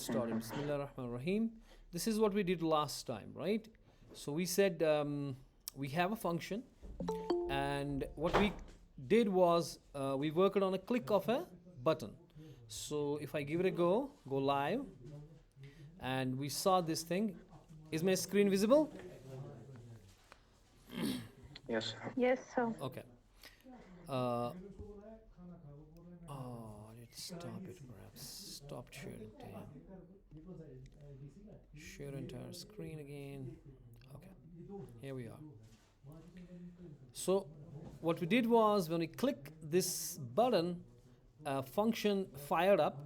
started. Bismillah ar-Rahman ar-Rahim. This is what we did last time, right? So we said we have a function, and what we did was we worked on a click of a button. So if I give it a go live, and we saw this thing. Is my screen visible? Yes. Yes, sir. Okay. Let's stop it perhaps. Stop sharing. Share entire screen again. Okay. Here we are. So what we did was when we click this button, a function fired up,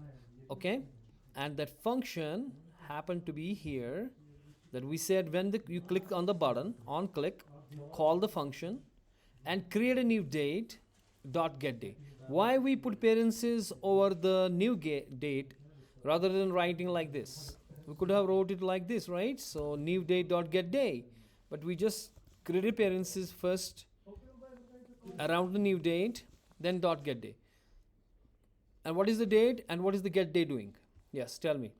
okay, and that function happened to be here. That we said when you click on the button, on click, call the function, and create a new date. Dot get day. Why we put parentheses over the new date rather than writing like this? We could have wrote it like this, right? So new date dot get day, but we just created parentheses first around the new date, then dot get day. And what is the date and what is the get day doing? Yes, tell me.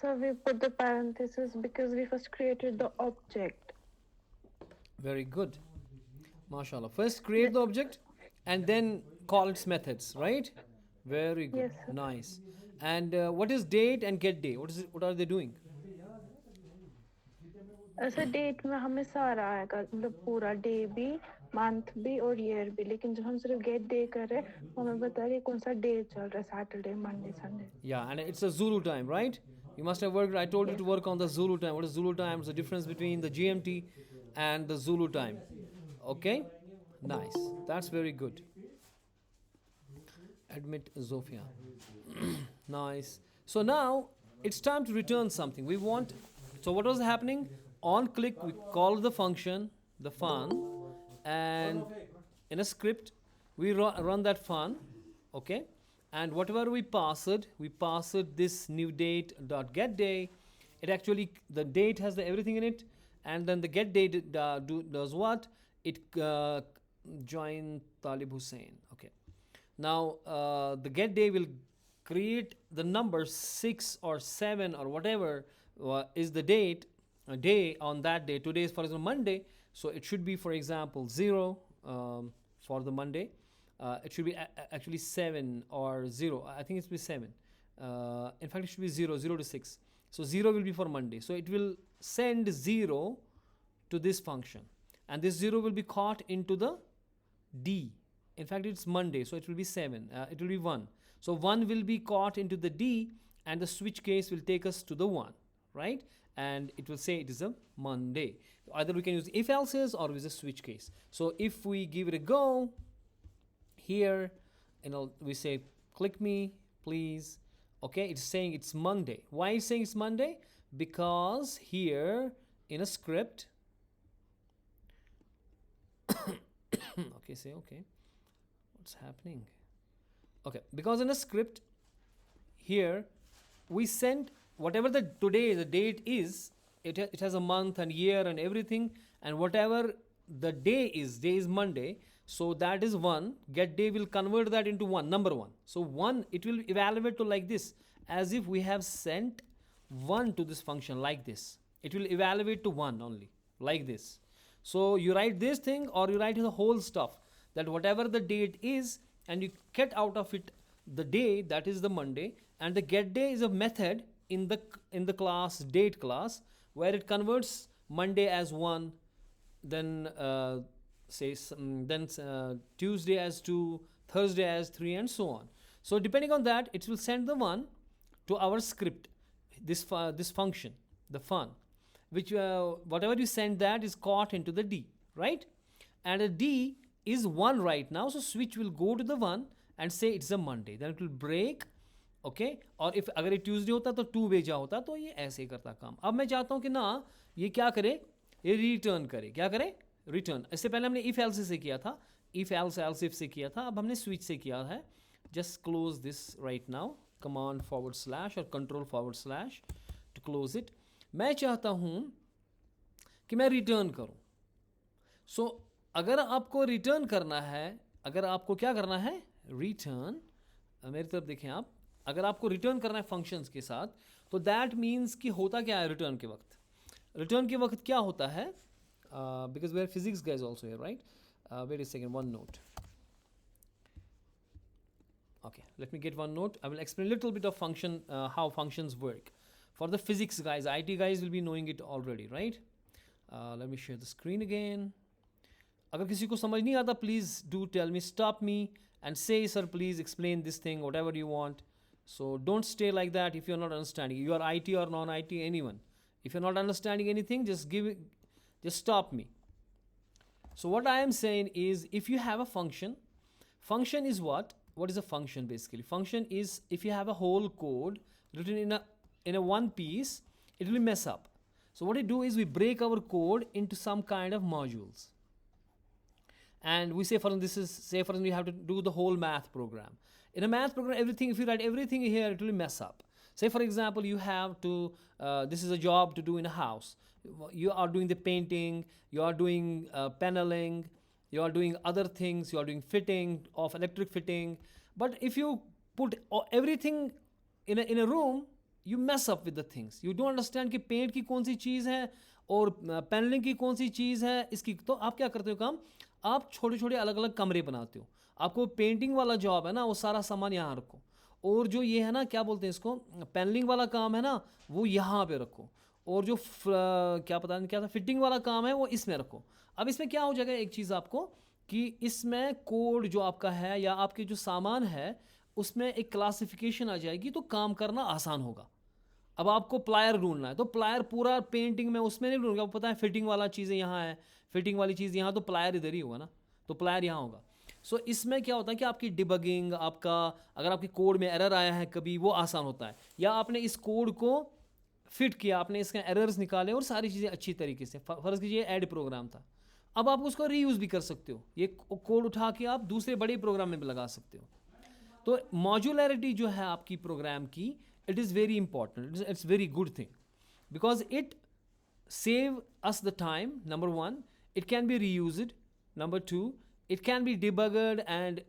So we put the parenthesis because we first created the object. Very good. MashaAllah. First create the object and then call its methods, right? Very good. Yes, sir. Nice. And what is date and get day? What are they doing? ऐसे date में हमें सारा आएगा मतलब पूरा day भी month भी और ईयर भी लेकिन जब हम सिर्फ गेट डे कर रहे हैं वो हमें बता रही है कौन सा डे चल रहा है Saturday Monday Sunday Yeah, and it's a Zulu time, right? You must have worked, I told you to work on the Zulu time. What is Zulu time? It's the difference between the GMT and the Zulu time. Okay? Nice. That's very good. Admit Zofia. Nice. So now it's time to return something. We want, so what was happening? On click, we call the function, the fun, and in a script, we run that fun, okay? And whatever we pass it this new date dot get day. It actually, the date has everything in it, and then the get date does what? It join Talib Hussein. Okay. Now the get day will create the number 6 or 7 or whatever is the date, a day on that day. Today is, for example, Monday, so it should be, for example, 0 for the Monday. It should be actually 7 or 0. I think it should be 7. In fact, it should be 0 to 6. So 0 will be for Monday. So it will send 0 to this function, and this 0 will be caught into the D. In fact, it's Monday, so it will be 7. It will be 1. So 1 will be caught into the D, and the switch case will take us to the 1, right? And it will say it is a Monday. Either we can use if else's or use a switch case. So if we give it a go, here, we say click me, please. Okay, it's saying it's Monday. Why is it saying it's Monday? Because here in a script, okay, say okay. What's happening? Okay, because in a script here we send whatever the date is, it has a month and year and everything, and whatever the day is Monday, so that is 1. Get day will convert that into 1, number 1. So 1, it will evaluate to like this, as if we have sent 1 to this function like this. It will evaluate to 1 only, like this. So you write this thing or you write the whole stuff, that whatever the date is, and you get out of it the day, that is the Monday, and the get day is a method in the class date class, where it converts Monday as 1, then Tuesday as 2, Thursday as 3, and so on. So depending on that, it will send the 1 to our script, this function, the fun, which whatever you send that is caught into the D, right? And a D is 1 right now, so switch will go to the 1 and say it's a Monday. Then it will break, okay? और if अगर ये Tuesday होता तो 2 भेजा होता, तो ये ऐसे ही करता काम. अब मैं चाहता हूँ कि ना ये क्या करे, ये रिटर्न करे. क्या करे? रिटर्न. इससे पहले हमने if else से किया था, if else if से किया था, अब हमने switch से किया है. Just close this right now, command / or control / to close it. मैं चाहता हूँ कि मैं रिटर्न करूँ. सो अगर आपको रिटर्न करना है, अगर आपको क्या करना है, रिटर्न, मेरी तरफ देखें आप, अगर आपको रिटर्न करना है फंक्शंस के साथ, तो दैट मीन्स कि होता क्या है रिटर्न के वक्त. रिटर्न के वक्त क्या होता है, because we are physics guys also here, right. Wait a second, one note. Okay, let me get one note. I will explain a little bit of function, how functions work. For the physics guys, IT guys will be knowing it already, right? Let me share the screen again. अगर किसी को समझ नहीं आता, please do tell me, stop me and say, sir, please explain this thing, whatever you want. So don't stay like that if you're not understanding. You are IT or non-IT, anyone. If you're not understanding anything, just stop me. So what I am saying is, if you have a function is what? What is a function basically? Function is if you have a whole code written in a one piece, it will mess up. So what we do is we break our code into some kind of modules. And we say, for instance, you have to do the whole math program. In a math program, everything, if you write everything here, it will mess up. Say, for example, you have to, this is a job to do in a house. You are doing the painting, you are doing paneling, you are doing other things, you are doing fitting of electric fitting. But if you put everything in a room, you mess up with the things. You don't understand कि paint की कौन सी चीज़ है और panelling की कौन सी चीज़ है इसकी. तो आप क्या करते हो काम, आप छोटे छोटे अलग अलग कमरे बनाते हो. आपको पेंटिंग वाला जॉब है ना, वो सारा सामान यहाँ रखो, और जो ये है ना, क्या बोलते हैं इसको, पैनलिंग वाला काम है ना, वो यहाँ पे रखो, और जो क्या पता नहीं क्या था, फिटिंग वाला काम है वो इसमें रखो. अब इसमें क्या हो जाएगा, एक चीज़ आपको, कि इसमें कोड जो आपका है या आपके जो सामान है उसमें एक क्लासिफिकेशन आ जाएगी, तो काम करना आसान होगा. अब आपको प्लायर ढूंढना है, तो प्लायर पूरा पेंटिंग में उसमें नहीं ढूंढेगा. आपको पता है फिटिंग वाला चीज़ें यहाँ है, फिटिंग वाली चीज़ यहाँ, तो प्लायर इधर ही होगा ना, तो प्लायर यहाँ होगा. सो इसमें क्या होता है कि आपकी डिबगिंग, आपका अगर आपके कोड में एरर आया है कभी, वो आसान होता है. या आपने इस कोड को फिट किया, आपने इसके एरर्स निकाले और सारी चीज़ें अच्छी तरीके से, फ़र्ज़ कीजिए ऐड प्रोग्राम था, अब आप उसको रीयूज़ भी कर सकते हो. ये कोड उठा के आप दूसरे बड़े प्रोग्राम में भी लगा सकते हो. तो मॉड्यूलैरिटी जो है आपकी प्रोग्राम की, it is very important, it's very good thing, because it save us the time. Number one, it can be reused. Number two, it can be debugged, and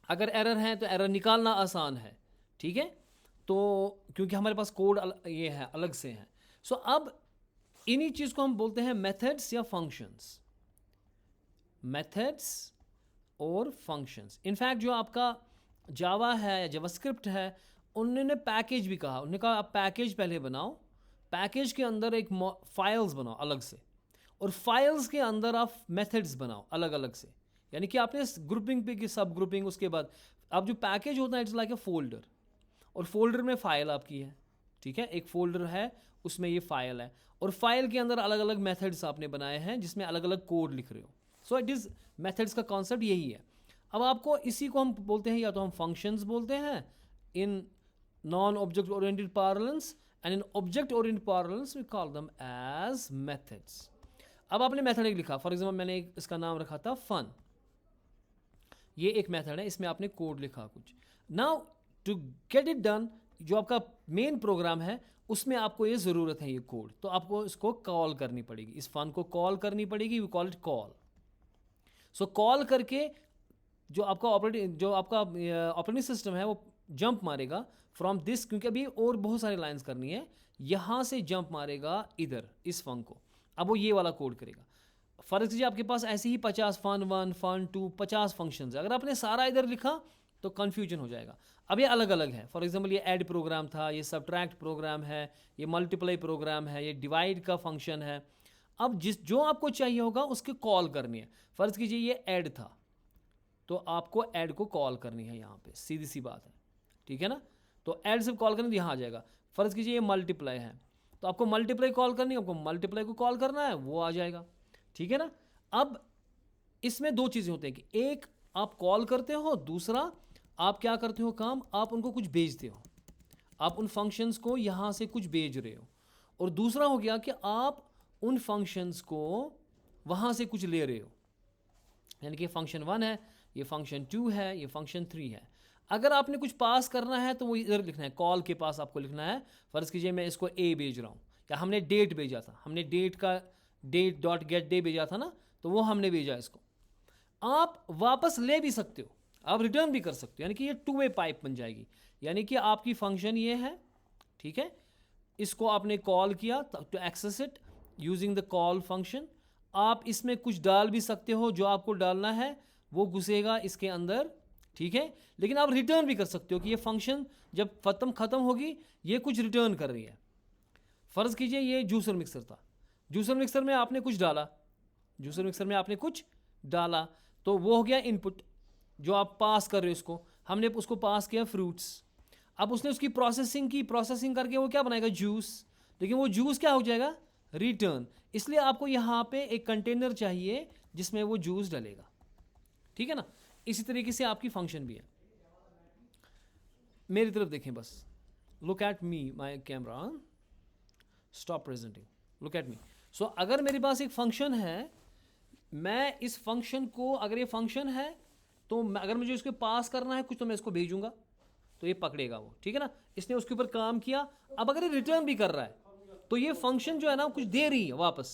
अगर एरर है तो एरर निकालना आसान है. ठीक है, तो क्योंकि हमारे पास कोड ये है, अलग से है. सो अब इन्हीं चीज़ को हम बोलते हैं मेथड्स या फंक्शंस. मेथड्स और फंक्शंस. इनफैक्ट जो आपका जावा है या जावास्क्रिप्ट है, उन्होंने पैकेज भी कहा. उन्होंने कहा आप पैकेज पहले बनाओ, पैकेज के अंदर एक फाइल्स बनाओ अलग से, और फाइल्स के अंदर आप मेथड्स बनाओ अलग अलग से. यानी कि आपने ग्रुपिंग पे की सब ग्रुपिंग, उसके बाद अब जो पैकेज होता है इट्स लाइक ए फोल्डर, और फोल्डर में फ़ाइल आपकी है. ठीक है, एक फोल्डर है, उसमें ये फ़ाइल है, और फाइल के अंदर अलग अलग मेथड्स आपने बनाए हैं जिसमें अलग अलग कोड लिख रहे हो. सो इट इज़ मेथड्स का कॉन्सेप्ट यही है. अब आपको इसी को हम बोलते हैं, या तो हम फंक्शंस बोलते हैं इन non-object oriented parlance, and in object oriented parlance we call them as methods. अब आपने मेथड एक लिखा, फॉर एग्जाम्पल मैंने इसका नाम रखा था फन. ये एक मेथड है, इसमें आपने कोड लिखा कुछ. Now to get it done, जो आपका मेन प्रोग्राम है उसमें आपको ये ज़रूरत है ये कोड, तो आपको इसको कॉल करनी पड़ेगी, इस फन को कॉल करनी पड़ेगी. We call it call. So call करके जो आपका ऑपरेटिंग सिस्टम है वो जंप मारेगा फ्रॉम दिस, क्योंकि अभी और बहुत सारी लाइंस करनी है, यहाँ से जंप मारेगा इधर इस फंक को. अब वो ये वाला कोड करेगा. फ़र्ज़ कीजिए आपके पास ऐसे ही 50 फन 1 फन 2 50 फंक्शंस है. अगर आपने सारा इधर लिखा तो कन्फ्यूजन हो जाएगा. अब ये अलग अलग है. फॉर एग्जांपल ये ऐड प्रोग्राम था, ये सब्ट्रैक्ट प्रोग्राम है, ये मल्टीप्लाई प्रोग्राम है, ये डिवाइड का फंक्शन है. अब जो आपको चाहिए होगा उसके कॉल करनी है. फ़र्ज़ कीजिए ये ऐड था, तो आपको ऐड को कॉल करनी है यहाँ पे, सीधी सी बात है. ठीक है ना, तो ऐड से कॉल करना, यहाँ आ जाएगा. फ़र्ज़ कीजिए ये मल्टीप्लाई है, तो आपको मल्टीप्लाई कॉल करनी है, आपको मल्टीप्लाई को कॉल करना है, वो आ जाएगा. ठीक है ना. अब इसमें दो चीज़ें होती हैं कि एक आप कॉल करते हो, दूसरा आप क्या करते हो काम, आप उनको कुछ भेजते हो, आप उन फंक्शंस को यहाँ से कुछ भेज रहे हो. और दूसरा हो गया कि आप उन फंक्शंस को वहाँ से कुछ ले रहे हो. यानी कि फंक्शन 1 है, ये फंक्शन 2 है, ये फंक्शन 3 है. अगर आपने कुछ पास करना है तो वो इधर लिखना है, कॉल के पास आपको लिखना है. फ़र्ज़ कीजिए मैं इसको ए भेज रहा हूँ, या हमने डेट भेजा था, हमने डेट का डेट डॉट गेट डे भेजा था ना, तो वो हमने भेजा इसको. आप वापस ले भी सकते हो, आप रिटर्न भी कर सकते हो. यानी कि ये 2 वे पाइप बन जाएगी. यानी कि आपकी फंक्शन ये है, ठीक है, इसको आपने कॉल किया to access it using the call function. आप इसमें कुछ डाल भी सकते हो, जो आपको डालना है वो घुसेगा इसके अंदर, ठीक है, लेकिन आप रिटर्न भी कर सकते हो कि ये फंक्शन जब ख़त्म होगी ये कुछ रिटर्न कर रही है। फ़र्ज़ कीजिए ये जूसर मिक्सर था, जूसर मिक्सर में आपने कुछ डाला, जूसर मिक्सर में आपने कुछ डाला, तो वो हो गया इनपुट जो आप पास कर रहे हो इसको, हमने उसको पास किया फ्रूट्स। अब उसने उसकी प्रोसेसिंग की, प्रोसेसिंग करके वो क्या बनाएगा, जूस, लेकिन वो जूस क्या हो जाएगा, रिटर्न। इसलिए आपको यहाँ पे एक कंटेनर चाहिए जिसमें वो जूस डलेगा, ठीक है ना। इसी तरीके से आपकी फंक्शन भी है। मेरी तरफ देखें बस, look at me, my camera, stop presenting, look at me. So अगर मेरे पास एक फंक्शन है, मैं इस फंक्शन को, अगर ये फंक्शन है तो अगर मुझे इसके पास करना है कुछ तो मैं इसको भेजूंगा तो ये पकड़ेगा वो, ठीक है ना। इसने उसके ऊपर काम किया। अब अगर ये रिटर्न भी कर रहा है तो ये फंक्शन जो है ना कुछ दे रही है वापस।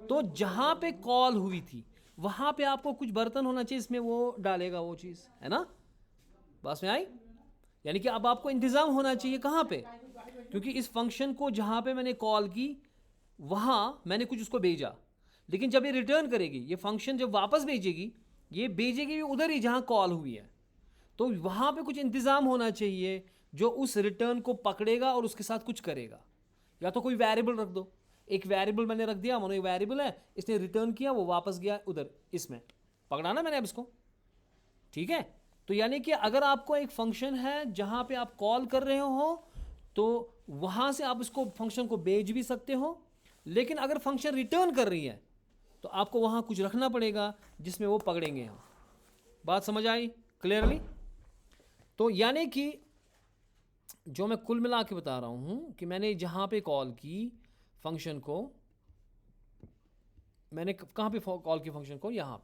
तो जहां पे कॉल हुई थी वहां पे आपको कुछ बर्तन होना चाहिए, इसमें वो डालेगा वो चीज़, है ना। बात में आई, यानी कि अब आपको इंतज़ाम होना चाहिए कहाँ पे, क्योंकि इस फंक्शन को जहां पे मैंने कॉल की वहां मैंने कुछ उसको भेजा, लेकिन जब ये रिटर्न करेगी, ये फंक्शन जब वापस भेजेगी, ये भेजेगी उधर ही जहां कॉल हुई है। तो वहां पे कुछ इंतज़ाम होना चाहिए जो उस रिटर्न को पकड़ेगा और उसके साथ कुछ करेगा। या तो कोई वेरिएबल रख दो, एक वेरिएबल मैंने रख दिया, मानो एक वेरिएबल है, इसने रिटर्न किया, वो वापस गया उधर, इसमें पकड़ा ना मैंने अब इसको, ठीक है। तो यानी कि अगर आपको एक फंक्शन है जहां पे आप कॉल कर रहे हो तो वहां से आप इसको फंक्शन को भेज भी सकते हो, लेकिन अगर फंक्शन रिटर्न कर रही है तो आपको वहां कुछ रखना पड़ेगा जिसमें वो पकड़ेंगे हम। बात समझ आई क्लियरली। तो यानी कि जो मैं कुल मिला के बता रहा हूं कि मैंने जहां पे कॉल की फंक्शन को, मैंने कहां पे कॉल की फंक्शन को, यहां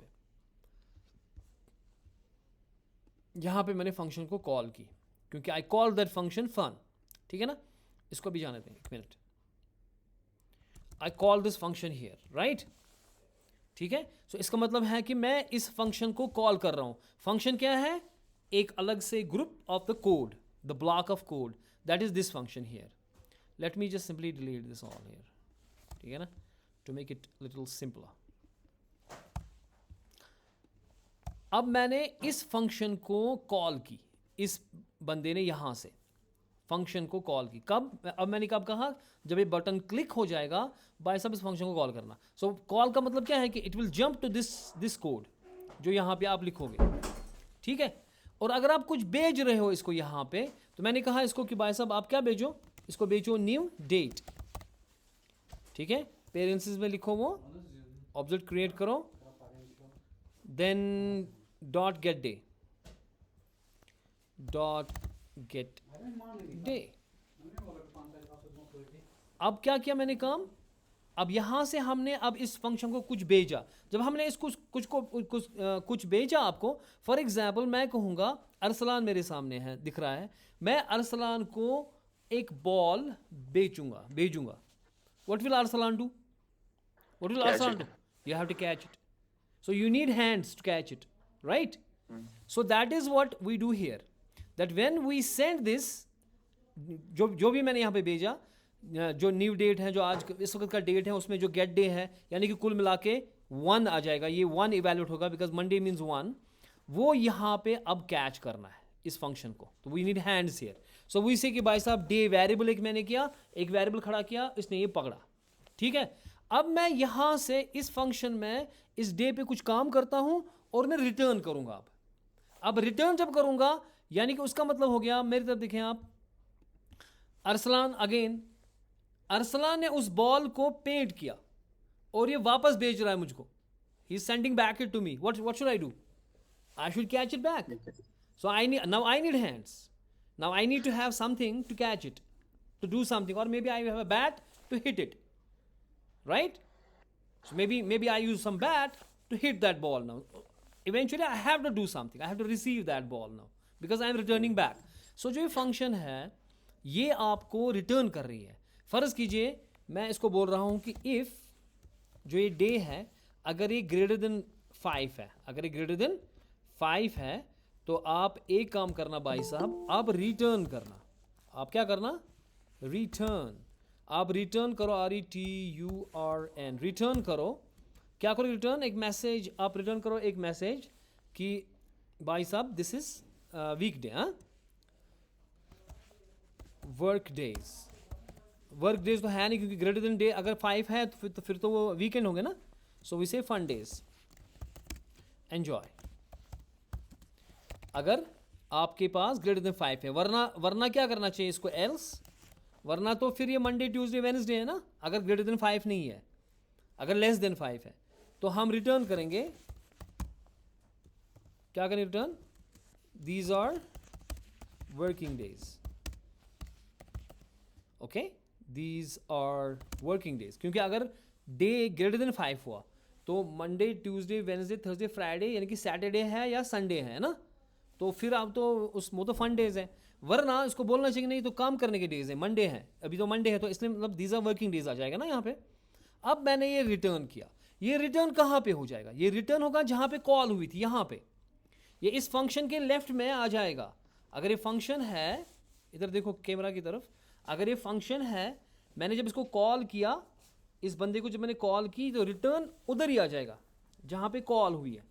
पे मैंने फंक्शन को कॉल की, क्योंकि I call that function fun, ठीक है ना। इसको भी जाने दें एक minute, I call this function here, right, ठीक है। सो इसका मतलब है कि मैं इस फंक्शन को कॉल कर रहा हूं। फंक्शन क्या है, एक अलग से group of the code, the block of code, that is this function here. Let me just simply delete this all here, ठीक है ना, to make it little simpler. अब मैंने इस फंक्शन को कॉल की, इस बंदे ने यहां से फंक्शन को कॉल की, कब, अब मैंने कब कहा, जब ये बटन क्लिक हो जाएगा बाय सब इस फंक्शन को कॉल करना। सो कॉल का मतलब क्या है कि it will jump to this code जो यहां पे आप लिखोगे, ठीक है। और अगर आप कुछ भेज रहे हो इसको यहां पे, तो मैंने कहा इसको कि भाई साहब आप क्या भेजो, इसको भेजो न्यू डेट, ठीक है, पेरेंट्स में लिखो, वो ऑब्जेक्ट क्रिएट करो, then dot get day, dot get day. अब क्या किया मैंने काम, अब यहां से हमने अब इस फंक्शन को कुछ भेजा। जब हमने इसको कुछ भेजा आपको, फॉर एग्जाम्पल मैं कहूंगा अरसलान मेरे सामने है, दिख रहा है, मैं अरसलान को एक बॉल भेजूंगा। What will Arsalan do, what will Arsalan do, you have to catch it, so you need hands to catch it, right? So that is what we do here, that when we send this, जो भी मैंने यहाँ पे भेजा, जो new date है, जो आज इस वक्त का डेट है, उसमें जो गेट डे है, यानी कि कुल मिला के 1 आ जाएगा, ये 1 इवेल्यूट होगा बिकॉज मंडे मीन्स 1, वो यहाँ पे अब कैच करना है इस फंक्शन को। तो we need hands here. So we say कि भाई साहब डे वेरिएबल एक मैंने किया, एक वेरिएबल खड़ा किया, इसने ये पकड़ा, ठीक है। अब मैं यहां से इस फंक्शन में इस डे पे कुछ काम करता हूं और मैं रिटर्न करूंगा। अब रिटर्न जब करूंगा, यानी कि उसका मतलब हो गया, मेरी तरफ देखें आप, अरसलान अगेन, अरसलान ने उस बॉल को पेंट किया और ये वापस भेज रहा है मुझको, he is sending back it to me, what should I do, I should catch it back. So I need hands, now I need to have something to catch it, to do something, और maybe I have a bat to hit it, right? So maybe I use some bat to hit that ball now. Eventually I have to do something, I have to receive that ball now because I am returning back. So जो ये function है ये आपको return कर रही है। फ़र्ज़ कीजिए मैं इसको बोल रहा हूँ कि इफ़ जो ये डे है अगर ये ग्रेटर देन 5 है, अगर ये ग्रेटर देन 5 है तो आप एक काम करना भाई साहब, आप रिटर्न करना। आप क्या करना? रिटर्न। आप रिटर्न करो, RETURN, रिटर्न करो। क्या करो? रिटर्न एक मैसेज, आप रिटर्न करो एक मैसेज कि भाई साहब दिस इज वीकडे, हाँ, वर्क डेज। वर्क डेज तो है नहीं, क्योंकि ग्रेटर देन डे अगर 5 है तो फिर तो वो वीकेंड होंगे ना। सो वी से फन डेज, एंजॉय। अगर आपके पास ग्रेटर देन 5 है, वरना क्या करना चाहिए इसको? एल्स। वरना तो फिर ये मंडे ट्यूसडे वेडनेसडे है ना, अगर ग्रेटर देन 5 नहीं है। अगर लेस देन 5 है तो हम रिटर्न करेंगे, क्या करें? Return these are working days. Okay, these are working days, क्योंकि अगर डे ग्रेटर देन 5 हुआ तो Monday Tuesday Wednesday Thursday Friday यानी कि सैटरडे है या संडे है ना, तो फिर आप तो वो तो फन डेज है। वरना इसको बोलना चाहिए नहीं तो काम करने के डेज है, मंडे है, अभी तो मंडे है तो इसलिए मतलब दीज आर वर्किंग डेज आ जाएगा ना यहाँ पे। अब मैंने ये रिटर्न किया, ये रिटर्न कहाँ पे हो जाएगा? ये रिटर्न होगा जहाँ पे कॉल हुई थी, यहाँ पे। ये इस फंक्शन के लेफ्ट में आ जाएगा। अगर ये फंक्शन है, इधर देखो कैमरा की तरफ, अगर ये फंक्शन है, मैंने जब इसको कॉल किया, इस बंदे को जब मैंने कॉल की तो रिटर्न उधर ही आ जाएगा जहाँ पे कॉल हुई है।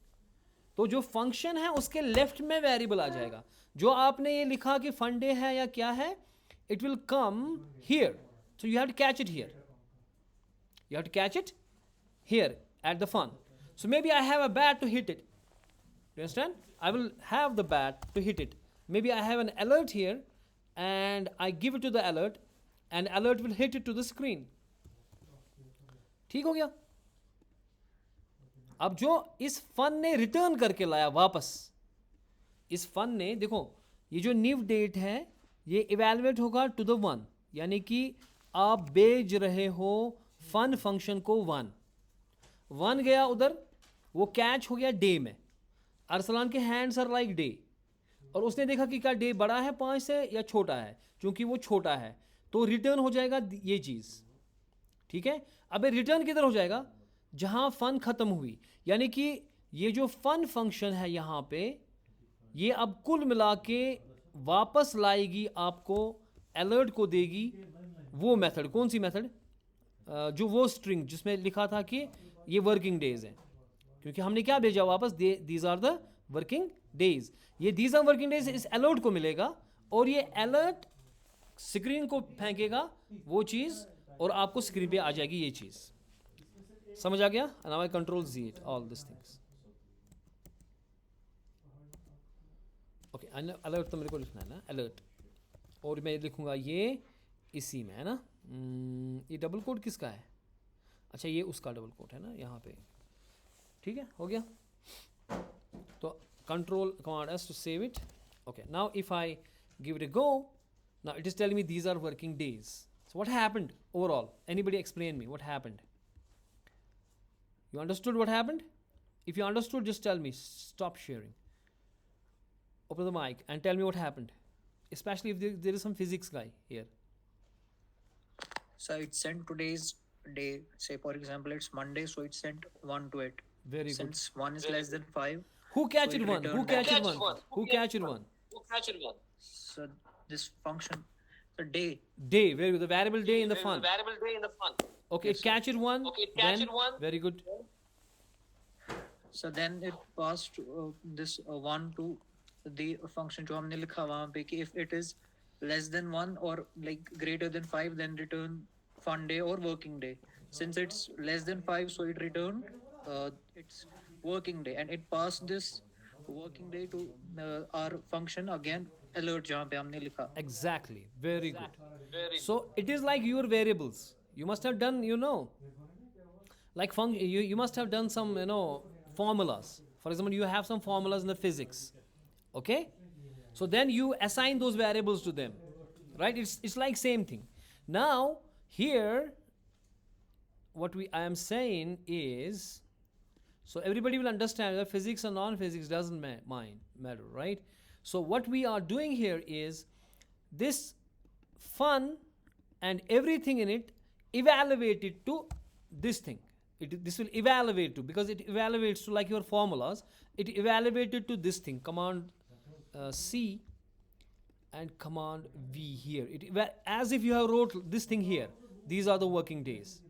तो जो फंक्शन है उसके लेफ्ट में वेरिएबल आ जाएगा। जो आपने ये लिखा कि फंडे है या क्या है, it will come here. So you have to catch it here, you have to catch it here at the fun. So maybe I have a bat to hit it. Do you understand? I will have the bat to hit it. Maybe I have an alert here and I give it to the alert and alert will hit it to the screen. ठीक हो गया? अब जो इस fun ने return करके लाया वापस, इस फन ने देखो, ये जो न्यू डेट है ये इवेलुएट होगा टू द 1, यानी कि आप भेज रहे हो फन फंक्शन को 1 गया उधर, वो कैच हो गया डे में। अरसलान के हैंड्स आर लाइक डे, और उसने देखा कि क्या डे बड़ा है 5 से या छोटा है, क्योंकि वो छोटा है तो रिटर्न हो जाएगा ये चीज़। ठीक है, अब रिटर्न किधर हो जाएगा? जहां फन खत्म हुई, यानी कि ये जो फन फंक्शन है यहाँ पे, ये अब कुल मिला के वापस लाएगी आपको, अलर्ट को देगी वो मेथड। कौन सी मेथड? जो वो स्ट्रिंग जिसमें लिखा था कि ये वर्किंग डेज है, क्योंकि हमने क्या भेजा वापस? These are the working days. ये दीज आर वर्किंग डेज इस अलर्ट को मिलेगा, और ये अलर्ट स्क्रीन को फेंकेगा वो चीज़, और आपको स्क्रीन पे आ जाएगी ये चीज़। समझ आ गया? Now I control Z it all this things. Okay, alert तो मेरे को लिखना है ना, अलर्ट, और मैं लिखूंगा ये इसी में है ना। ये डबल कोड किसका है? अच्छा, ये उसका डबल कोड है ना यहाँ पे। ठीक है, हो गया। तो control command S to save it. Okay, now if I give it a go, now it is telling me these are working days. So what happened overall? Anybody explain me what happened? You understood what happened? If you understood, just tell me. Stop sharing. Open the mic and tell me what happened. Especially if there is some physics guy here. So it sent today's day. Say for example, it's Monday, so it sent 1 to it. Very good. Since 1 is less than 5. Who catch so it it one? Who returned catch back. it one? Who catch it one? So this function, the day. Day. Very good. The variable day in the fun. Okay, Yes, it catch it one. Then very good. So then it passed this 1 to the function जो हमने लिखा वहाँ पे कि if it is less than 1 or like greater than 5, then return fun day or working day. Since it's less than 5, so it returned it's working day, and it passed this working day to our function again alert जहाँ पे हमने लिखा. Exactly. Very good. So it is like your variables. You must have done, like you must have done some, formulas. For example, you have some formulas in the physics. Okay? So then you assign those variables to them. Right? It's like same thing. Now, here, what I am saying is, so everybody will understand that physics and non-physics doesn't matter, right? So what we are doing here is, this fun and everything in it evaluated to this thing. This will evaluate to, because it evaluates to like your formulas, it evaluated to this thing, command C and command V here. As if you have wrote this thing here. These are the working days.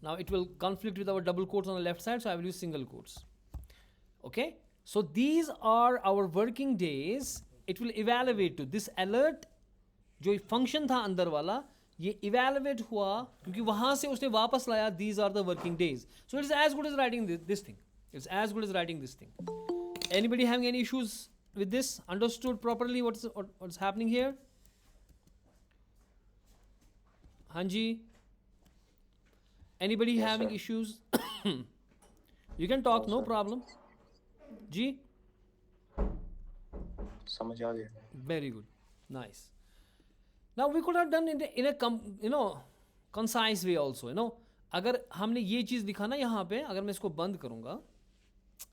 Now it will conflict with our double quotes on the left side, so I will use single quotes. Okay, so these are our working days. It will evaluate to this alert जो function था अंदर वाला ये evaluate हुआ क्योंकि वहाँ से उसने वापस लाया these are the working days. So it's as good as writing this thing. It's as good as writing this thing. Anybody having any issues with this? Understood properly what's happening here? Hanji? Anybody Yes, having sir. issues? You can talk, No, no sir. problem. Ji? समझ आ गया. Very good. Nice. Now we could have done in a concise way also, अगर हमने ये चीज़ लिखा ना यहाँ पे, अगर मैं इसको बंद करूँगा,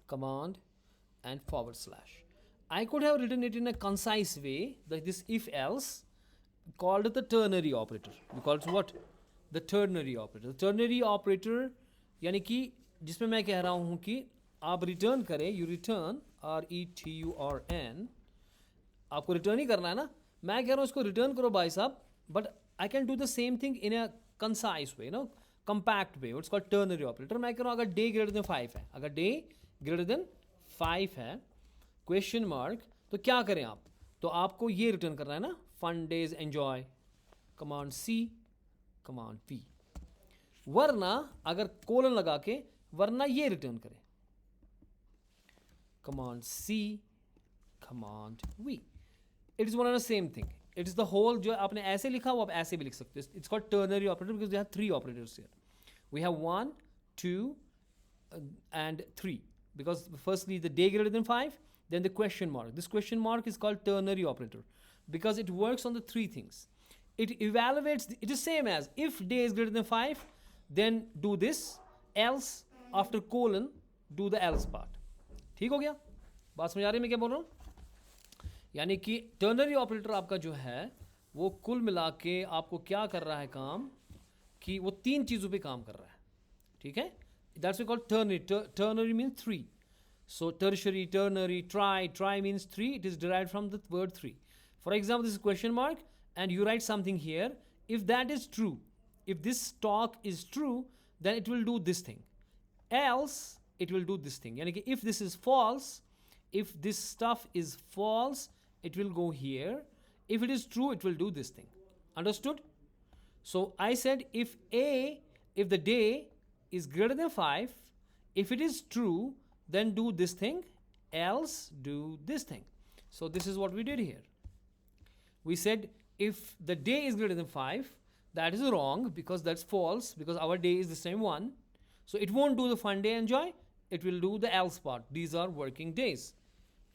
command and /, I could have written it in a concise way, like this if else, called the ternary operator. We call it what? The ternary operator. The ternary operator यानी कि जिसमें मैं कह रहा हूँ कि आप रिटर्न करें, you return RETURN, आपको रिटर्न ही करना है ना. मैं कह रहा हूँ इसको रिटर्न करो भाई साहब, but I can do the same thing in a concise way, compact way. It's called ternary operator. मैं कह रहा हूँ अगर डे ग्रेटर देन 5 है, अगर डे ग्रेटर देन 5 है, क्वेश्चन मार्क, तो क्या करें आप? तो आपको ये रिटर्न करना है ना, fun days enjoy, command C, command P. वरना अगर कोलन लगा के वरना ये रिटर्न करें, command C, command V. It is one and the same thing. It is the whole. जो आपने ऐसे लिखा वो आप ऐसे भी लिख सकते हो. It's called ternary operator because we have 3 operators here. We have 1, 2 and 3 because firstly the day greater than 5, then the question mark. This question mark is called ternary operator because it works on the 3 things. It evaluates it is same as if day is greater than 5, then do this, else after colon do the else part. ठीक हो गया? बात समझ आ रही है मैं क्या बोल रहा हूँ? यानी कि टर्नरी ऑपरेटर आपका जो है वो कुल मिला के आपको क्या कर रहा है काम, कि वो 3 चीज़ों पे काम कर रहा है. ठीक है? That's we call ternary. Ternary means 3. So tertiary, ternary, try means 3. It is derived from the word 3. For example, this is question mark and you write something here. If that is true, if this talk is true, then it will do this thing. Else it will do this thing. यानी कि if this is false, if this stuff is false, it will go here. If it is true, it will do this thing. Understood? So I said if the day is greater than 5, if it is true, then do this thing, else do this thing. So this is what we did here. We said if the day is greater than 5, that is wrong because that's false, because our day is the same one. So it won't do the fun day enjoy, it will do the else part. These are working days.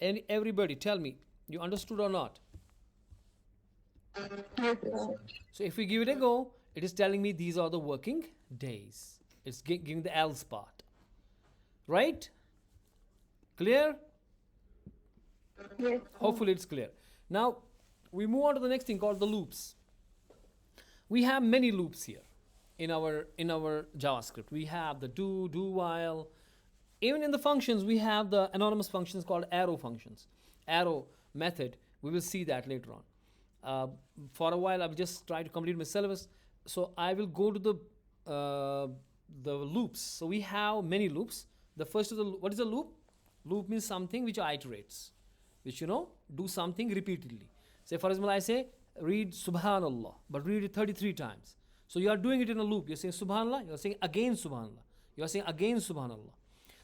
And everybody tell me, you understood or not? Yes, sir. So if we give it a go, it is telling me these are the working days. It's giving the else part. Right? Clear? Yes. Hopefully it's clear. Now we move on to the next thing called the loops. We have many loops here in our JavaScript. We have the do while. Even in the functions, we have the anonymous functions called arrow functions. Arrow method, we will see that later on. For a while, I will just try to complete my syllabus. So I will go to the loops. So we have many loops. The first is what is a loop? Loop means something which iterates, which do something repeatedly. Say for example, I say read Subhanallah, but read it 33 times. So you are doing it in a loop. You're saying Subhanallah, you're saying again Subhanallah, you're saying again Subhanallah.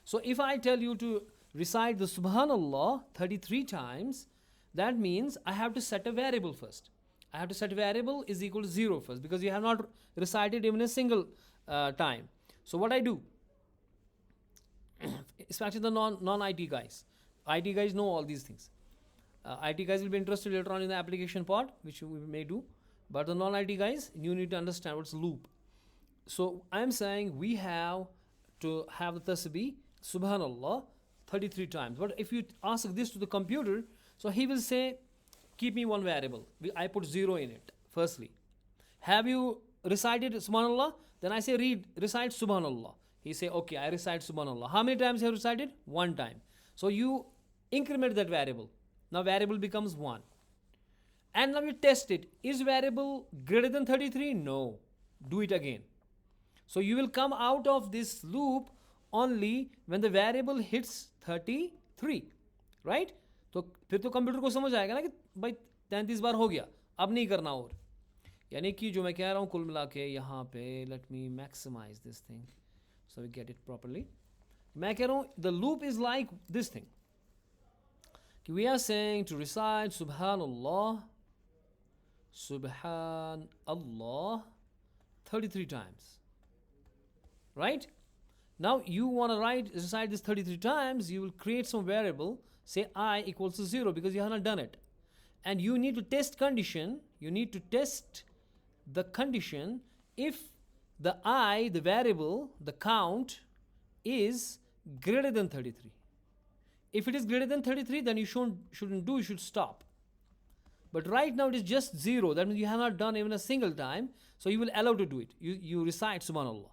So if I tell you to recite the Subhanallah 33 times, that means I have to set a variable first. I have to set a variable is equal to 0 first because you have not recited even a single time. So what I do, especially the non-IT guys. IT guys know all these things. IT guys will be interested later on in the application part, which we may do. But the non-IT guys, you need to understand what's loop. So I am saying we have to have the tasbih, Subhanallah, 33 times. But if you ask this to the computer, so he will say, keep me one variable. I put 0 in it, firstly. Have you recited Subhanallah? Then I say, recite Subhanallah. He say, okay, I recite Subhanallah. How many times have you recited? 1 time. So you increment that variable. Now variable becomes 1. And now you test it. Is variable greater than 33? No. Do it again. So you will come out of this loop only when the variable hits 33. Right? तो फिर तो computer को समझ आएगा ना कि भाई 33 बार हो गया, अब नहीं करना और. यानी कि जो मैं कह रहा हूँ कुल मिला के यहाँ पे, let me maximise this thing so we get it properly. मैं कह रहा हूँ the loop is like this thing. We are saying to recite Subhanallah, Subhanallah 33 times. Right? Now you want to recite this 33 times, you will create some variable, say I equals to 0 because you have not done it. And you need to test condition, you need to test the condition if the I, the variable, the count is greater than 33. If it is greater than 33, then you shouldn't do, you should stop. But right now it is just 0. That means you have not done even a single time. So you will allow to do it. You recite Subhanallah.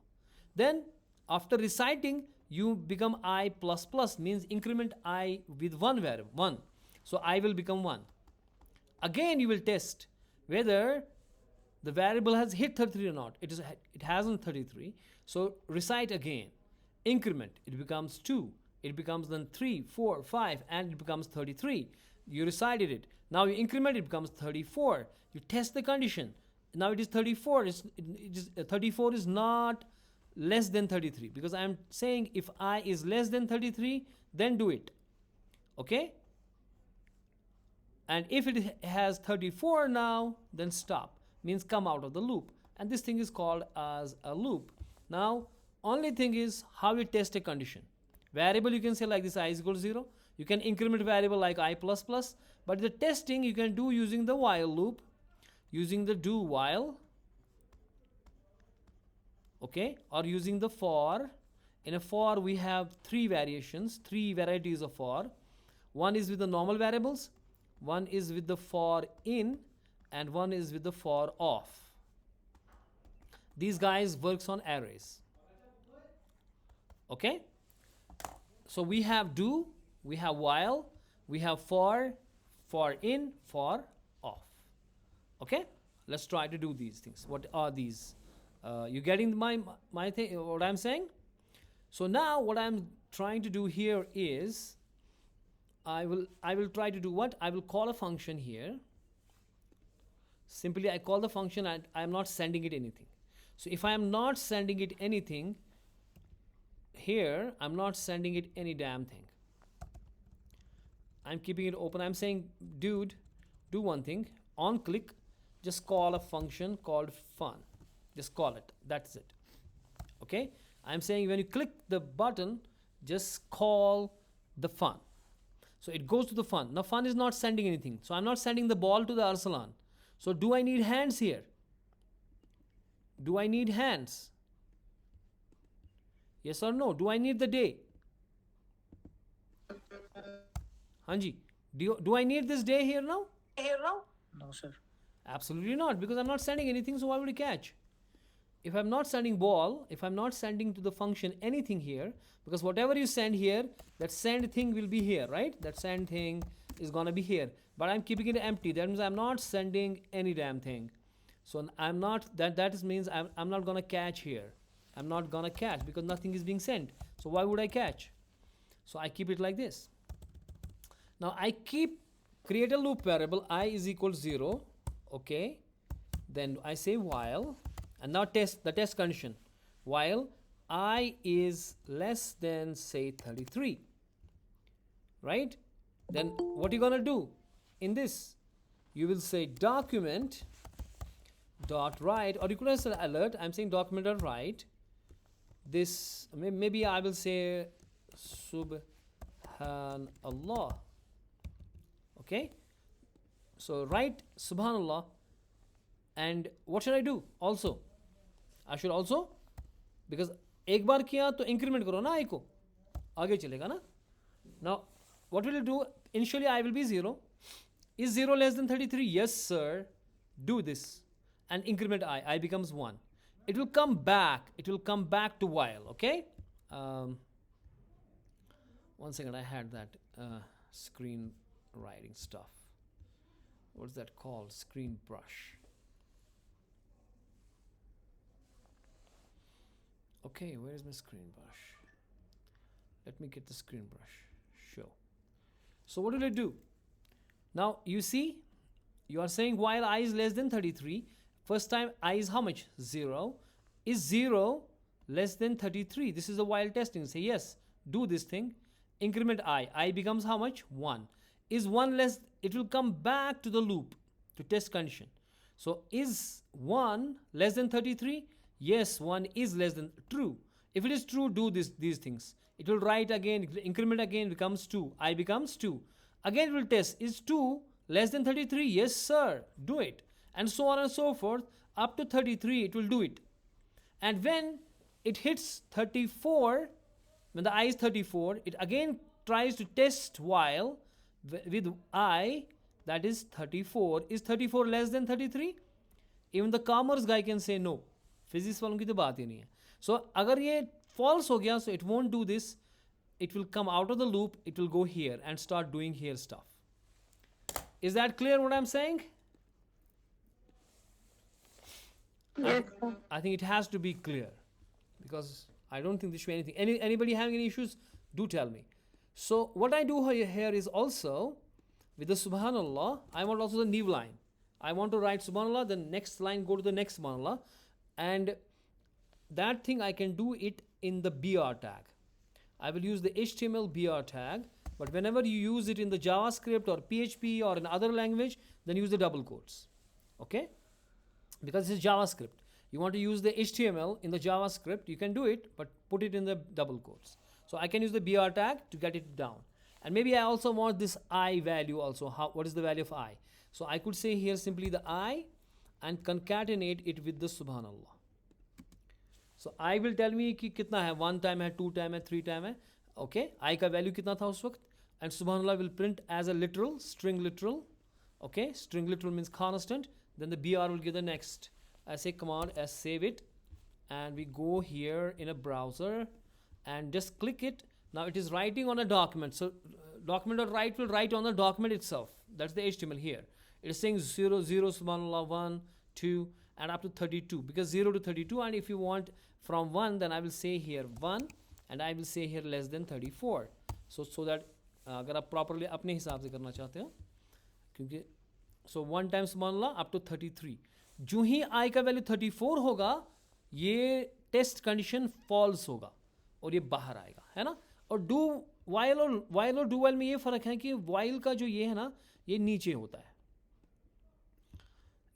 Then after reciting, you become I plus plus, means increment I with one variable, 1. So I will become 1. Again you will test whether the variable has hit 33 or not. It hasn't 33. So recite again. Increment, it becomes 2. It becomes then 3, 4, 5, and it becomes 33. You recited it. Now you increment, it becomes 34. You test the condition. Now it is 34. 34 is not less than 33, because I am saying if I is less than 33, then do it. Okay? And if it has 34 now, then stop. Means come out of the loop. And this thing is called as a loop. Now, only thing is how you test a condition. Variable you can say like this, I is equal to 0. You can increment variable like I plus plus. But the testing you can do using the while loop, using the do while, okay, or using the for. In a for we have 3 variations, 3 varieties of for. One is with the normal variables, one is with the for in, and one is with the for off. These guys works on arrays. Okay? So we have do, we have while, we have for in, for off. Okay? Let's try to do these things. What are these? You getting my thing? What I'm saying? So now what I'm trying to do here is I will try to do what? I will call a function here. Simply I call the function and I am not sending it anything. So if I am not sending it anything, here I'm not sending it any damn thing. I'm keeping it open. I'm saying, dude, do one thing. On click, just call a function called fun. Just call it. That's it. Okay? I'm saying when you click the button, just call the fun. So it goes to the fun. Now fun is not sending anything. So I'm not sending the ball to the Arsalan. So do I need hands here? Do I need hands? Yes or no? Do I need the day? Hanji, do I need this day here now? No, sir. Absolutely not, because I'm not sending anything, so why would you catch? If I'm not sending ball, if I'm not sending to the function anything here, because whatever you send here, that send thing will be here, right? That send thing is gonna be here. But I'm keeping it empty. That means I'm not sending any damn thing. So I'm not, that means I'm not gonna catch here. I'm not gonna catch because nothing is being sent. So why would I catch? So I keep it like this. Now I create a loop variable I is equal to 0. Okay. Then I say while, and now test the test condition. While I is less than say 33. Right? Then what are you gonna do? In this, you will say document dot write, or you could have said alert. I'm saying document dot write. This maybe I will say Subhanallah. Okay, so write Subhanallah. And what should I do? Also, I should also, because एक बार किया तो increment करो ना I को, आगे चलेगा ना. Now what will you do? Initially I will be 0. Is 0 less than 33? Yes sir. Do this and increment I becomes 1. It will come back. It will come back to while. Okay. 1 second. I had that screen writing stuff. What's that called? Screen brush. Okay, where is my screen brush? Let me get the screen brush. Show. So what will it do? Now you see, you are saying while I is less than 33, first time I is how much? 0. Is 0 less than 33? This is the while testing. Say yes, do this thing. Increment I becomes how much? 1. Is 1 less? It will come back to the loop to test condition. So is 1 less than 33? Yes, 1 is less than true. If it is true, do these things. It will write again, increment again, becomes 2. I becomes 2. Again it will test. Is 2 less than 33? Yes, sir. Do it. And so on and so forth. Up to 33, it will do it. And when it hits 34, when the I is 34, it again tries to test while with I, that is 34. Is 34 less than 33? Even the commerce guy can say no. Physics वालों की तो बात ही नहीं है. So अगर ये false हो गया, so it won't do this. It will come out of the loop. It will go here and start doing here stuff. Is that clear what I'm saying? Yes, sir. I think it has to be clear because I don't think there should be anything. Anybody having any issues? Do tell me. So what I do here is also with the Subhanallah, I want also the new line. I want to write Subhanallah, the next line go to the next Subhanallah, and that thing I can do it in the BR tag. I will use the HTML BR tag, but whenever you use it in the JavaScript or PHP or in other language, then use the double quotes. Okay? Because this is JavaScript. You want to use the HTML in the JavaScript, you can do it, but put it in the double quotes. So I can use the BR tag to get it down. And maybe I also want this I value also. What is the value of I? So I could say here simply the I and concatenate it with the Subhanallah. So I will tell me कि कितना है, 1 time है, 2 time है, 3 time है. Okay, I का value कितना था उस वक्त, and Subhanallah will print as a literal, string literal. Okay, string literal means constant. Then the BR will give the next. I say command S, save it, and we go here in a browser and just click it. Now it is writing on a document. So document.write will write on the document itself. That's the HTML here. It is saying 0, 0, Subhanallah, 1, 2, and up to 32. Because 0 to 32, and if you want from 1, then I will say here 1, and I will say here less than 34. So that अगर आप properly अपने हिसाब से करना चाहते हो, क्योंकि so 1 times Subhanallah up to 33. जो ही I का वैल्यू 34 होगा, ये टेस्ट कंडीशन फॉल्स होगा और ये बाहर आएगा, है ना. और डू वाइल और डू वाइल में ये फ़र्क है कि वाइल का जो ये है ना, ये नीचे होता है.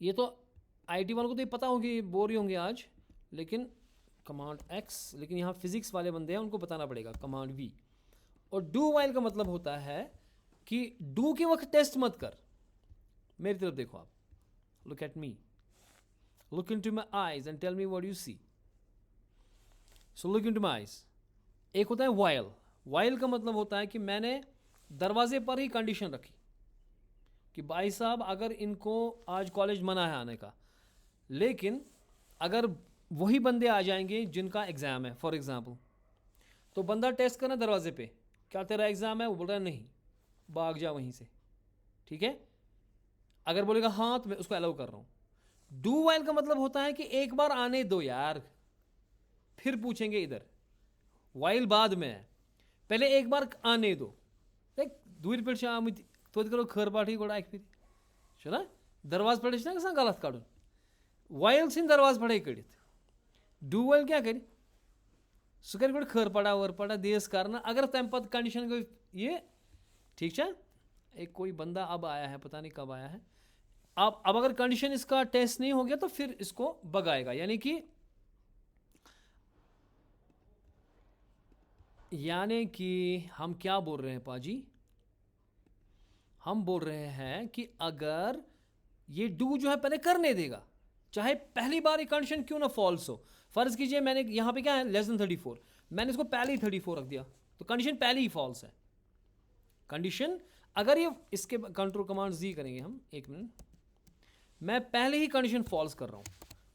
ये तो आईटी वालों को तो ये पता होगी, बोर ही होंगे आज, लेकिन कमांड एक्स, लेकिन यहाँ फिजिक्स वाले बंदे हैं, उनको बताना पड़ेगा कमांड वी. और डू वाइल का मतलब होता है कि डू के वक्त टेस्ट मत कर. मेरी तरफ देखो आप, look at me, look into my eyes and tell me what you see. So look into my eyes. एक होता है वाइल. वाइल का मतलब होता है कि मैंने दरवाजे पर ही कंडीशन रखी कि भाई साहब अगर इनको आज कॉलेज मना है आने का, लेकिन अगर वही बंदे आ जाएंगे जिनका एग्ज़ाम है फॉर एग्ज़ाम्पल, तो बंदा टेस्ट करना दरवाजे पे, क्या तेरा एग्ज़ाम है, वो बोल रहा है नहीं, भाग जा वहीं से. ठीक है, अगर बोलेगा हाँ तो मैं उसको अलाउ कर रहा हूँ. डू वाइल का मतलब होता है कि एक बार आने दो यार, फिर पूछेंगे इधर. वाइल बाद में है, पहले एक बार आने दो. देख दूर पे आमती तो करो खर पाठी गोड़ा एक फिर चला दरवाज पड़े ना कसा गलत काढून. वाइल सिन दरवाज पड़े कड़ित. डू वाइल क्या करी, सु कर गोड़ खर पड़ा वर पड़ा देश करना. अगर तम पद कंडीशन को ये ठीक है. एक कोई बंदा अब आया है, पता नहीं कब आया है. अब अगर कंडीशन इसका टेस्ट नहीं हो गया तो फिर इसको बगाएगा. यानी कि हम क्या बोल रहे हैं पाजी, हम बोल रहे हैं कि अगर ये डू जो है पहले करने देगा, चाहे पहली बार ये कंडीशन क्यों ना फॉल्स हो. फर्ज कीजिए मैंने यहाँ पे क्या है लेस देन 34, मैंने इसको पहले ही 34 रख दिया, तो कंडीशन पहले ही फॉल्स है. कंडीशन अगर ये इसके कंट्रोल कमांड जी करेंगे हम, एक मिनट, मैं पहले ही कंडीशन फॉल्स कर रहा हूँ.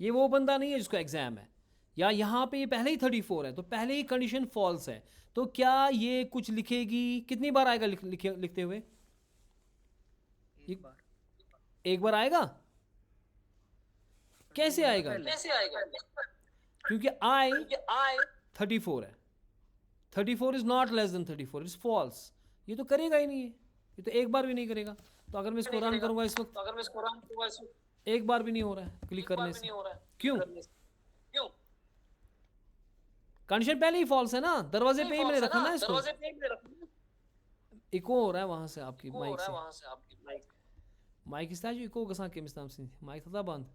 ये वो बंदा नहीं है जिसको एग्जाम है, या यहाँ पे ये पहले ही 34 है, तो पहले ही कंडीशन फॉल्स है. तो क्या ये कुछ लिखेगी, कितनी बार आएगा लिखते हुए, एक बार एक बार आएगा, कैसे do आएगा? पहले क्योंकि I 34 है, 34 is not less than 34, it's false. ये तो करेगा ही नहीं है, ये तो एक बार भी नहीं करेगा। तो अगर मैं इसको रन करूंगा इस वक्त, एक बार भी नहीं हो रहा है क्लिक करने से। क्यों? कंडीशन पहले ही फॉल्स है ना, दरवाजे पे ही मैंने रखा ना इसको। इको हो रहा है वहां से आपकी माइक से, माइक इस तरह इको गसान केमिस नाम से माइक था बंद।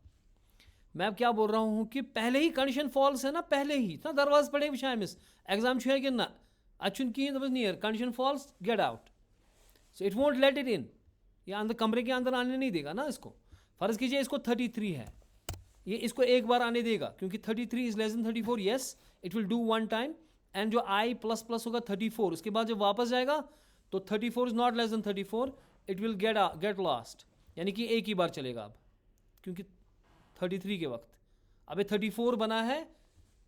मैं अब क्या बोल रहा हूँ कि पहले ही कंडीशन फॉल्स है ना, पहले ही ना दरवाज पड़े विषय मिस एग्जाम है कि ना अच्छुन कहीं दस near condition false get out, so it won't let it in, ये अंदर कमरे के अंदर आने नहीं देगा ना इसको। फर्ज कीजिए इसको 33 है, ये इसको एक बार आने देगा क्योंकि 33 is less than 34, yes it will do one time, and जो आई प्लस प्लस होगा 34, उसके बाद जब वापस जाएगा तो 34 is not less than 34, it will get lost, यानी कि एक ही बार चलेगा अब, क्योंकि 33 के वक्त अबे 34 बना है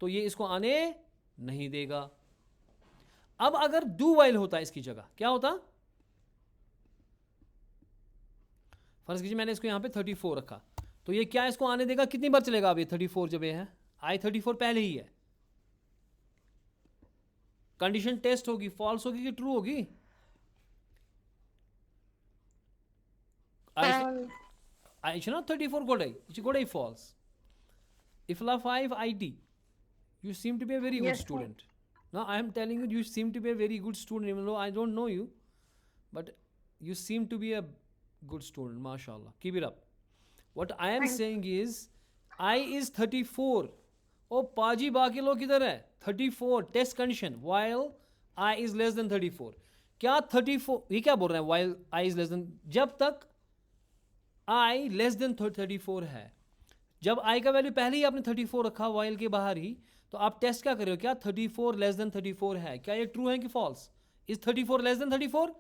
तो ये इसको आने नहीं देगा। अब अगर डू वाइल होता इसकी जगह क्या होता? फर्ज कीजिए मैंने इसको यहां पे 34 रखा, तो ये क्या इसको आने देगा? कितनी बार चलेगा अब ये 34 जब ये है? आई 34 पहले ही है, कंडीशन टेस्ट होगी, फॉल्स होगी कि ट्रू होगी? I should not 34 godai. It's godai false. Ifla 5 IT. You seem to be a very good Yes, sir. student. No, I am telling you, you seem to be a very good student, even though I don't know you. But you seem to be a good student, mashallah. Keep it up. What I am saying is, I is 34. Oh, Paji बाकी लोग किधर है? 34 test condition while I is less than 34. क्या 34? ये क्या बोल रहे हैं? While I is less than, जब तक I लेस देन 34 है, जब I का वैल्यू पहले ही आपने 34 रखा वाइल के बाहर ही, तो आप टेस्ट क्या कर रहे हो? क्या 34 लेस देन 34 है? क्या ये ट्रू है कि फॉल्स? Is 34 less than 34?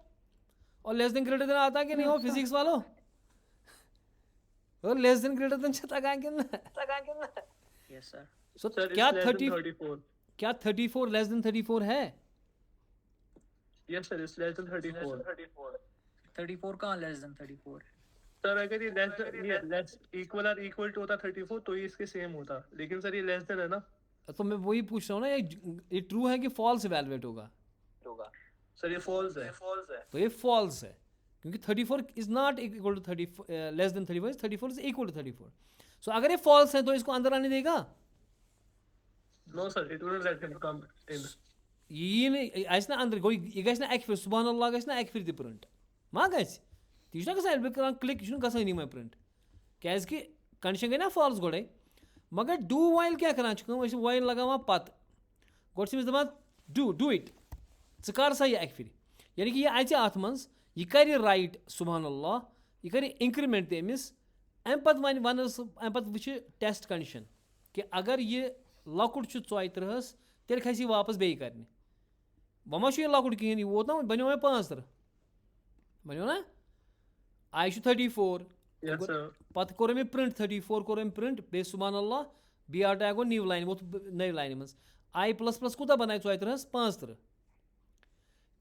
और लेस देन ग्रेटर देन आता है कि नहीं हो फिजिक्स वालों? और लेस देन ग्रेटर देन तक yes sir. So Sir, it's क्या less than 34. क्या 34 लेस देन 34 है? Yes, sir, it's less than 34. 34 कहाँ लेस देन 34 है? सर अगर ये लेस इक्वल और इक्वल टू होता 34 तो ये इसके सेम होता, लेकिन सर ये लेस देन है ना। तो मैं वही पूछ रहा हूँ ना, ये ट्रू है कि फॉल्स इवैल्यूएट होगा? सर ये फॉल्स है। तो ये फॉल्स है क्योंकि 34 is not equal to 30 less than 34, 34 is equal to 34। So अगर ये फॉल्स है तो इसको अंदर आने देगा? No sir, it wouldn't let him come in. ये नहीं ऐसा अंदर गो, ये गैस ना एक फिर सुभान अल्लाह गैस ना एक फिर दी प्रिंट मा गैस ती ना गसान बे करान क्लिक छु गसान नहीं मैं प्रिंट कैस कि कंडीशन गई ना फॉल्स गोडे, मगर डू वाइल क्या करान छु हम वाइल लगावा पत गोड सिमस दमा डू इट ज कर सा ये एक फिर, यानी कि ये आइचे आथ मंस ये कर राइट सुभान अल्लाह, ये कर इंक्रीमेंट तेमिस अम पत वन अम पत वुच टेस्ट कंडीशन कि अगर ये लकुट छु 34 तेल खसी वापस बे करने, वमा ये लकुट कहें ये वोत ना बनो मैं 5 बनो ना आई 34 यस सर। पत कोर मे प्रिंट 34 कोर प्रिंट बे सुभान अल्लाह B R tag go new line वो नई लाइन मज आई प्लस प्लस कूता बनाए 34 5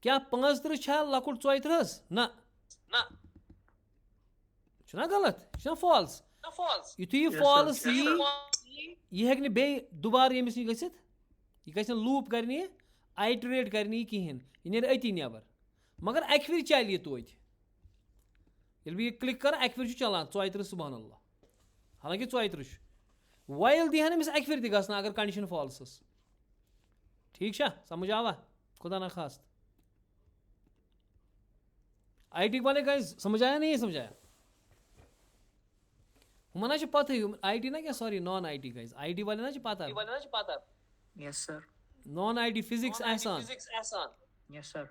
क्या 5 छा लकुट 34 ना छना गलत छना फॉल्स युथु ये फॉल्स ये हेक बे दोबारा यमिस यह गसित यह गस लूप करनी आइटरेट करनी कहें यह नेर अति नबर, मगर अक फिर चल यह तोत ये बह क्लिक कर अक फिर चलान 34 सुभान अल्लाह, हालांकि 34 वाइल दिहन अमिस अक फिर ग अगर कंडीशन फॉल्स। ठीक है समझ आवा? खुदा ना खास IT वाले गाइस समझ आया नहीं समझ आया? मना पता IT ना क्या sorry non IT guys, IT वाले ना पता yes sir. Non IT physics आसान यस सर।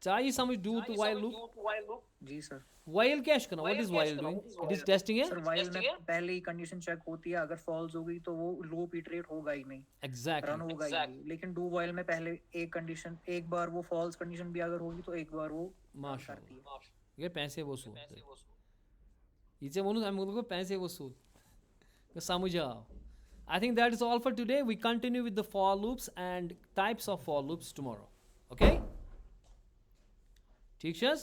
चाहिए समझ डू टू वाइल लूप। जी सर। वाइल क्या करना? What is while doing? It is testing है सर वाइल में पहले ही कंडीशन चेक होती है, अगर फॉल्स हो गई तो वो लूप इटरेट होगा ही नहीं, रन एग्जैक्टली। होगा ही नहीं। लेकिन डू वाइल में पहले एक कंडीशन, एक बार वो फॉल्स कंडीशन भी अगर होगी तो एक बार वो माशाल्लाह ये पैसे वसूल इसे बोलूं हम लोगों को पैसे वसूल तो समझ आओ। I think that is all for today. We continue with the for loops and types of for loops tomorrow. Okay? ठीक है?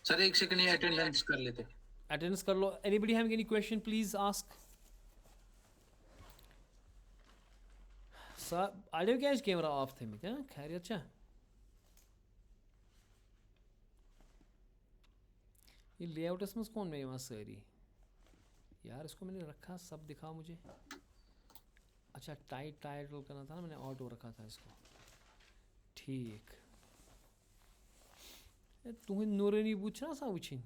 सर एक सेकंड ये अटेंडेंस कर लेते. Attendance कर लो. Anybody having any question, please ask. Sir, audio क्या camera off थे क्या? खैरियत छा? ये लेआउट इसमें कौन में यहाँ सारी? यार इसको मैंने रखा, सब दिखा मुझे. अच्छा टाइटल करना था ना, मैंने ऑटो रखा था इसको. ठीक. तुम्हें नूरनी पूछना सा वुचिन.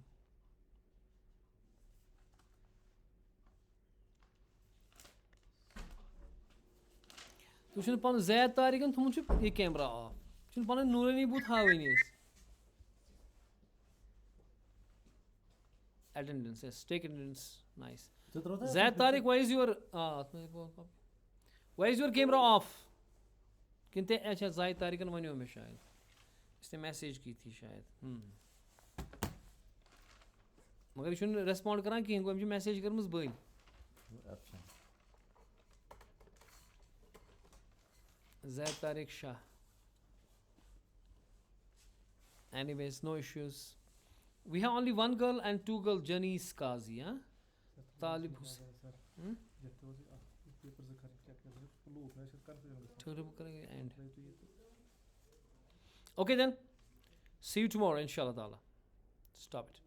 तु छुन पन ज़ैद तारिकन थुमन छु ये कैमरा ऑफ. छुन पन नूरनी बूथ हावनी इस. Attendance, yes, take attendance. Nice. Zaid Tariq, why is your camera off? किंते अच्छा Zaid Tariq ने वनियो में शायद इसने मैसेज की थी शायद. मगर ये शुन रेस्पॉन्ड करा कि इनको मुझे मैसेज कर मुझ बन. Zaid Tariq Shah. Anyways, no issues. We have only one girl and two girls, Janice Kazi, huh? Talib Hussain. And okay then. See you tomorrow, inshallah ta'ala. Stop it.